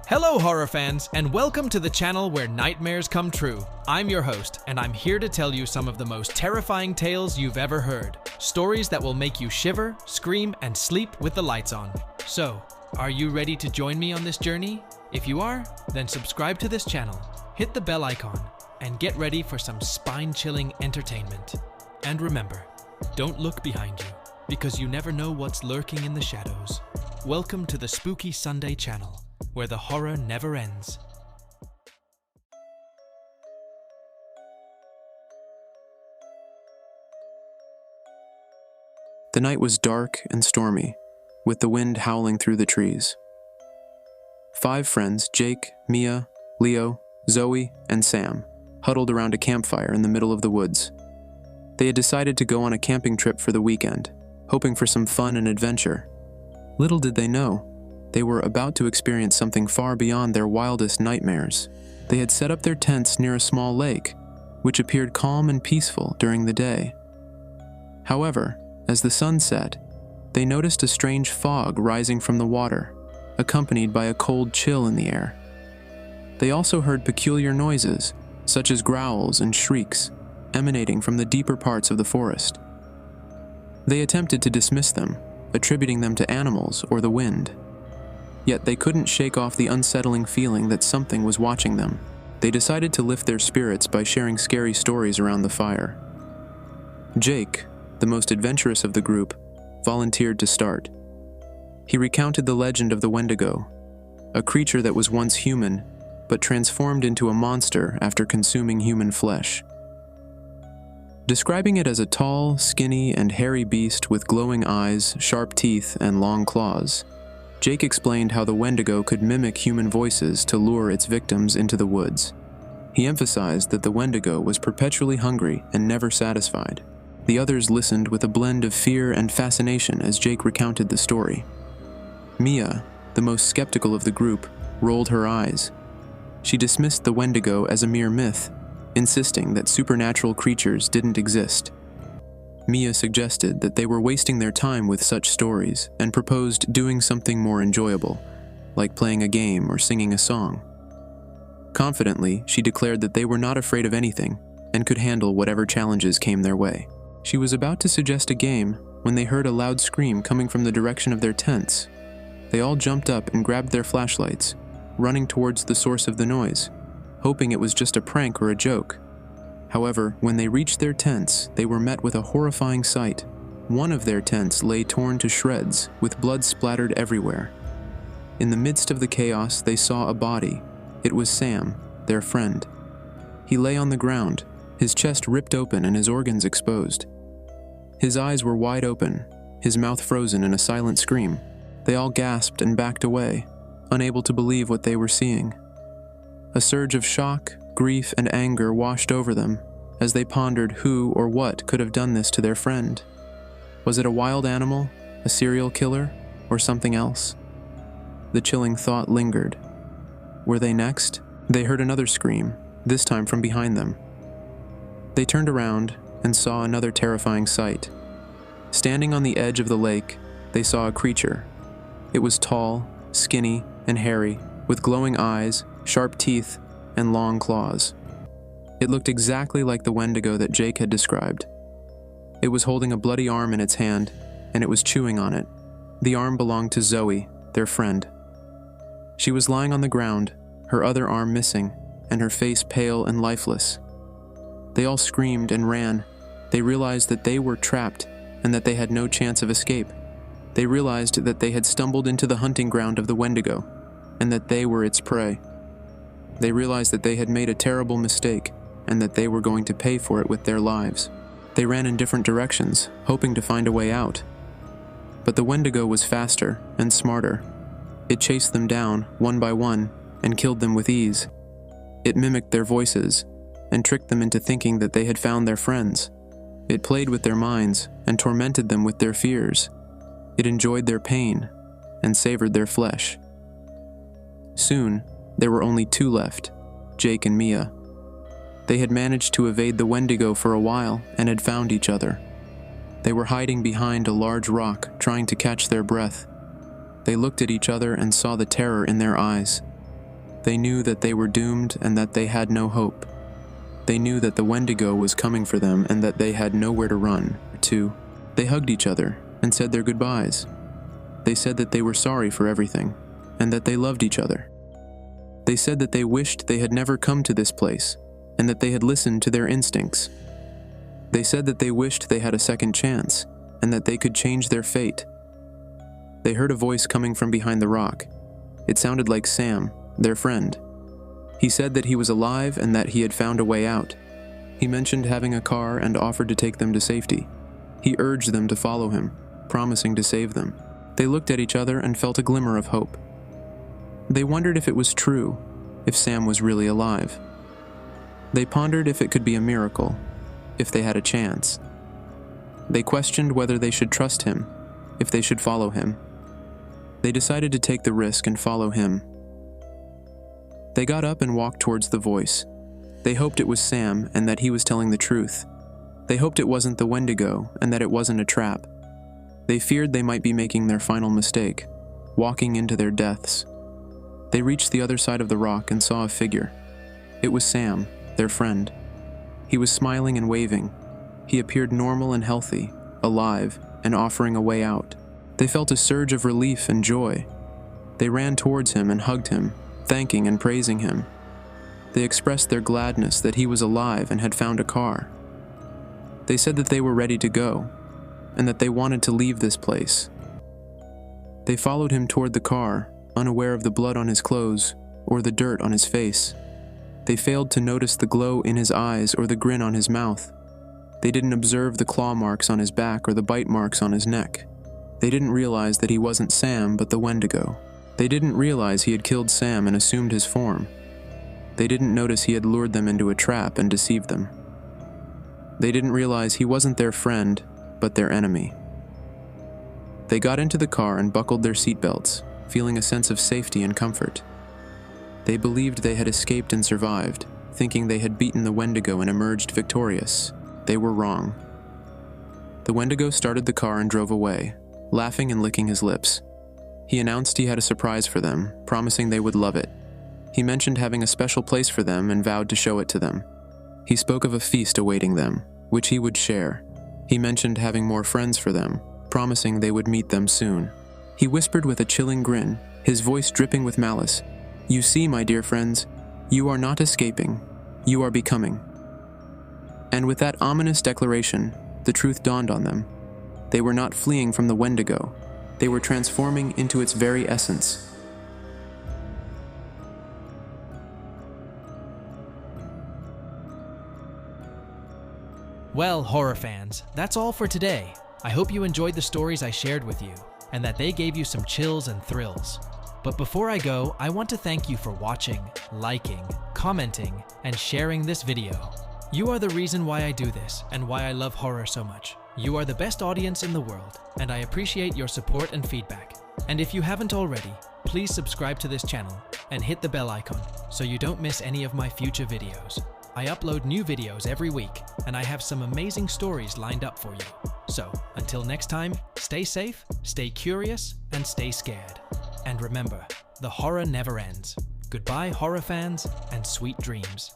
Hello horror fans, and welcome to the channel where nightmares come true. I'm your host, and I'm here to tell you some of the most terrifying tales you've ever heard. Stories that will make you shiver, scream, and sleep with the lights on. So, are you ready to join me on this journey? If you are, then subscribe to this channel, hit the bell icon, and get ready for some spine-chilling entertainment. And remember, don't look behind you, because you never know what's lurking in the shadows. Welcome to the Spooky Sunday channel, where the horror never ends. The night was dark and stormy, with the wind howling through the trees. 5 friends, Jake, Mia, Leo, Zoe, and Sam, huddled around a campfire in the middle of the woods. They had decided to go on a camping trip for the weekend, hoping for some fun and adventure. Little did they know, they were about to experience something far beyond their wildest nightmares. They had set up their tents near a small lake, which appeared calm and peaceful during the day. However, as the sun set, they noticed a strange fog rising from the water, accompanied by a cold chill in the air. They also heard peculiar noises, such as growls and shrieks, emanating from the deeper parts of the forest. They attempted to dismiss them, attributing them to animals or the wind. Yet they couldn't shake off the unsettling feeling that something was watching them. They decided to lift their spirits by sharing scary stories around the fire. Jake, the most adventurous of the group, volunteered to start. He recounted the legend of the Wendigo, a creature that was once human, but transformed into a monster after consuming human flesh. Describing it as a tall, skinny, and hairy beast with glowing eyes, sharp teeth, and long claws, Jake explained how the Wendigo could mimic human voices to lure its victims into the woods. He emphasized that the Wendigo was perpetually hungry and never satisfied. The others listened with a blend of fear and fascination as Jake recounted the story. Mia, the most skeptical of the group, rolled her eyes. She dismissed the Wendigo as a mere myth, insisting that supernatural creatures didn't exist. Mia suggested that they were wasting their time with such stories and proposed doing something more enjoyable, like playing a game or singing a song. Confidently, she declared that they were not afraid of anything and could handle whatever challenges came their way. She was about to suggest a game when they heard a loud scream coming from the direction of their tents. They all jumped up and grabbed their flashlights, running towards the source of the noise, hoping it was just a prank or a joke. However, when they reached their tents, they were met with a horrifying sight. One of their tents lay torn to shreds, with blood splattered everywhere. In the midst of the chaos, they saw a body. It was Sam, their friend. He lay on the ground, his chest ripped open and his organs exposed. His eyes were wide open, his mouth frozen in a silent scream. They all gasped and backed away, unable to believe what they were seeing. A surge of shock, grief, and anger washed over them as they pondered who or what could have done this to their friend. Was it a wild animal, a serial killer, or something else? The chilling thought lingered. Were they next? They heard another scream, this time from behind them. They turned around and saw another terrifying sight. Standing on the edge of the lake, they saw a creature. It was tall, skinny, and hairy, with glowing eyes, sharp teeth, and long claws. It looked exactly like the Wendigo that Jake had described. It was holding a bloody arm in its hand, and it was chewing on it. The arm belonged to Zoe, their friend. She was lying on the ground, her other arm missing, and her face pale and lifeless. They all screamed and ran. They realized that they were trapped and that they had no chance of escape. They realized that they had stumbled into the hunting ground of the Wendigo, and that they were its prey. They realized that they had made a terrible mistake and that they were going to pay for it with their lives. They ran in different directions, hoping to find a way out. But the Wendigo was faster and smarter. It chased them down, one by one, and killed them with ease. It mimicked their voices and tricked them into thinking that they had found their friends. It played with their minds and tormented them with their fears. It enjoyed their pain and savored their flesh. Soon, there were only 2 left, Jake and Mia. They had managed to evade the Wendigo for a while and had found each other. They were hiding behind a large rock, trying to catch their breath. They looked at each other and saw the terror in their eyes. They knew that they were doomed and that they had no hope. They knew that the Wendigo was coming for them and that they had nowhere to run to. They hugged each other and said their goodbyes. They said that they were sorry for everything and that they loved each other. They said that they wished they had never come to this place and that they had listened to their instincts. They said that they wished they had a second chance and that they could change their fate. They heard a voice coming from behind the rock. It sounded like Sam, their friend. He said that he was alive and that he had found a way out. He mentioned having a car and offered to take them to safety. He urged them to follow him, promising to save them. They looked at each other and felt a glimmer of hope. They wondered if it was true, if Sam was really alive. They pondered if it could be a miracle, if they had a chance. They questioned whether they should trust him, if they should follow him. They decided to take the risk and follow him. They got up and walked towards the voice. They hoped it was Sam and that he was telling the truth. They hoped it wasn't the Wendigo and that it wasn't a trap. They feared they might be making their final mistake, walking into their deaths. They reached the other side of the rock and saw a figure. It was Sam, their friend. He was smiling and waving. He appeared normal and healthy, alive, and offering a way out. They felt a surge of relief and joy. They ran towards him and hugged him, thanking and praising him. They expressed their gladness that he was alive and had found a car. They said that they were ready to go, and that they wanted to leave this place. They followed him toward the car, unaware of the blood on his clothes or the dirt on his face. They failed to notice the glow in his eyes or the grin on his mouth. They didn't observe the claw marks on his back or the bite marks on his neck. They didn't realize that he wasn't Sam but the Wendigo. They didn't realize he had killed Sam and assumed his form. They didn't notice he had lured them into a trap and deceived them. They didn't realize he wasn't their friend, but their enemy. They got into the car and buckled their seatbelts, feeling a sense of safety and comfort. They believed they had escaped and survived, thinking they had beaten the Wendigo and emerged victorious. They were wrong. The Wendigo started the car and drove away, laughing and licking his lips. He announced he had a surprise for them, promising they would love it. He mentioned having a special place for them and vowed to show it to them. He spoke of a feast awaiting them, which he would share. He mentioned having more friends for them, promising they would meet them soon. He whispered with a chilling grin, his voice dripping with malice, "You see, my dear friends, you are not escaping, you are becoming." And with that ominous declaration, the truth dawned on them. They were not fleeing from the Wendigo. They were transforming into its very essence. Well, horror fans, that's all for today. I hope you enjoyed the stories I shared with you, and that they gave you some chills and thrills. But before I go, I want to thank you for watching, liking, commenting, and sharing this video. You are the reason why I do this, and why I love horror so much. You are the best audience in the world, and I appreciate your support and feedback. And if you haven't already, please subscribe to this channel, and hit the bell icon, so you don't miss any of my future videos. I upload new videos every week, and I have some amazing stories lined up for you. So, until next time, stay safe, stay curious, and stay scared. And remember, the horror never ends. Goodbye, horror fans, and sweet dreams.